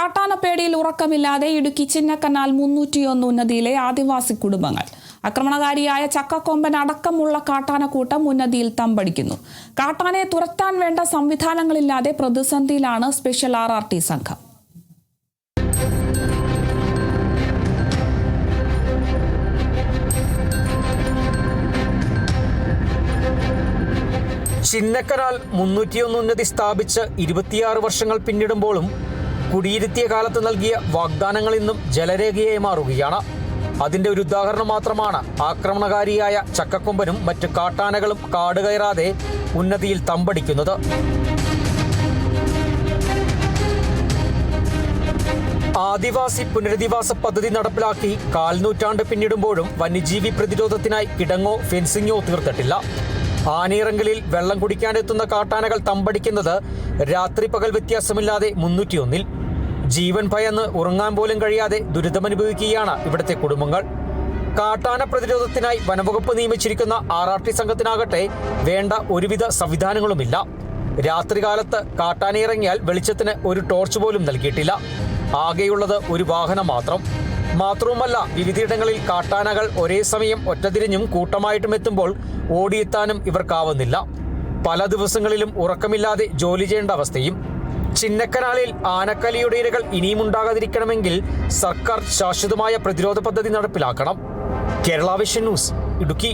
കാട്ടാനപ്പേടിയിൽ ഉറക്കമില്ലാതെ ഇടുക്കി ചിന്നക്കനാൽ 301 ഉന്നതിയിലെ ആദിവാസി കുടുംബങ്ങൾ. ആക്രമണകാരിയായ ചക്കക്കൊമ്പൻ അടക്കമുള്ള കാട്ടാനക്കൂട്ടം ഉന്നതിയിൽ തമ്പടിക്കുന്നു. കാട്ടാനയെ തുരത്താൻ വേണ്ട സംവിധാനങ്ങളില്ലാതെ പ്രതിസന്ധിയിലാണ് സ്പെഷ്യൽ RRT സംഘം. ചിന്നക്കനാൽ 301 ഉന്നതി സ്ഥാപിച്ച് 26 വർഷങ്ങൾ പിന്നിടുമ്പോഴും കുടിയിരുത്തിയ കാലത്ത് നൽകിയ വാഗ്ദാനങ്ങൾ ഇന്നും ജലരേഖയായി മാറുകയാണ്. അതിന്റെ ഒരു ഉദാഹരണം മാത്രമാണ് ആക്രമണകാരിയായ ചക്കക്കൊമ്പനും മറ്റ് കാട്ടാനകളും കാട് കയറാതെ ഉന്നതിയിൽ തമ്പടിക്കുന്നത്. ആദിവാസി പുനരധിവാസ പദ്ധതി നടപ്പിലാക്കി കാൽനൂറ്റാണ്ട് പിന്നിടുമ്പോഴും വന്യജീവി പ്രതിരോധത്തിനായി കിടങ്ങോ ഫെൻസിങ്ങോ തീർത്തിട്ടില്ല. ആനയിറങ്കലിൽ വെള്ളം കുടിക്കാനെത്തുന്ന കാട്ടാനകൾ തമ്പടിക്കുന്നത് രാത്രി പകൽ വ്യത്യാസമില്ലാതെ 301-ൽ. ജീവൻ ഭയന്ന് ഉറങ്ങാൻ പോലും കഴിയാതെ ദുരിതമനുഭവിക്കുകയാണ് ഇവിടുത്തെ കുടുംബങ്ങൾ. കാട്ടാന പ്രതിരോധത്തിനായി വനംവകുപ്പ് നിയമിച്ചിരിക്കുന്ന RRT സംഘത്തിനാകട്ടെ വേണ്ട ഒരുവിധ സംവിധാനങ്ങളുമില്ല. രാത്രികാലത്ത് കാട്ടാനയിറങ്ങിയാൽ വെളിച്ചത്തിന് ഒരു ടോർച്ച് പോലും നൽകിയിട്ടില്ല. ആകെയുള്ളത് ഒരു വാഹനം മാത്രവുമല്ല, വിവിധയിടങ്ങളിൽ കാട്ടാനകൾ ഒരേ സമയം ഒറ്റതിരിഞ്ഞും കൂട്ടമായിട്ടും എത്തുമ്പോൾ ഓടിയെത്താനും ഇവർക്കാവുന്നില്ല. പല ദിവസങ്ങളിലും ഉറക്കമില്ലാതെ ജോലി ചെയ്യേണ്ട അവസ്ഥയും. ചിന്നക്കനാലിൽ ആനക്കലിയുടെ ഇരകൾ ഇനിയും ഉണ്ടാകാതിരിക്കണമെങ്കിൽ സർക്കാർ ശാശ്വതമായ പ്രതിരോധ പദ്ധതി നടപ്പിലാക്കണം. Kerala vision news, Idukki.